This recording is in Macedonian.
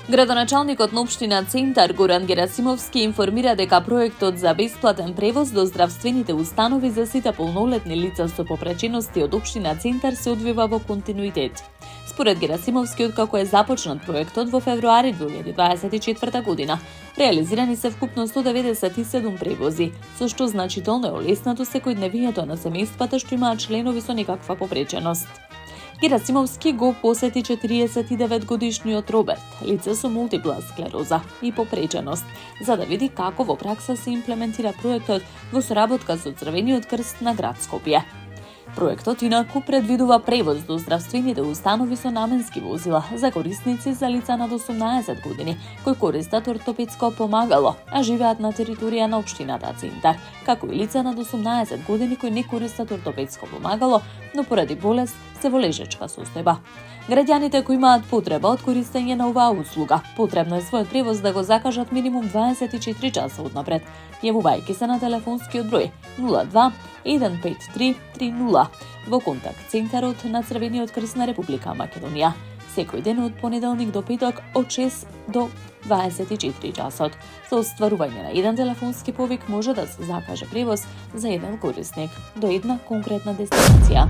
Градоначалникот на општина Центар Горан Герасимовски информира дека проектот за бесплатен превоз до здравствените установи за сите полнолетни лица со попречености од општина Центар се одвива во континуитет. Според Герасимовски, откако е започнат проектот во февруари 2024 година, реализирани се вкупно 197 превози, со што значително е олеснато секојдневието на семејствата што имаат членови со некаква попреченост. Герасимовски го посети 49 годишниот Роберт, лице со мултипла склероза и попреченост, за да види како во пракса се имплементира проектот во соработка со Црвениот крст на град Скопје. Проектот инаку предвидува превоз до здравствените установи со наменски возила за корисници за лица над 18 години кои користат ортопедско помагало, а живеат на територија на општината Центар, како и лица над 18 години кои не користат ортопедско помагало, но поради болест се во лежечка состојба. Граѓаните кои имаат потреба од користење на оваа услуга, потребно е својот превоз да го закажат минимум 24 часа однапред, јавувајќи се на телефонскиот број 02 153 30 во контакт центарот на Црвениот крст на Република Македонија, секој ден од понеделник до петок од 6 до 24 часот. Со остварување на еден телефонски повик може да се закаже превоз за еден корисник до една конкретна дестинација.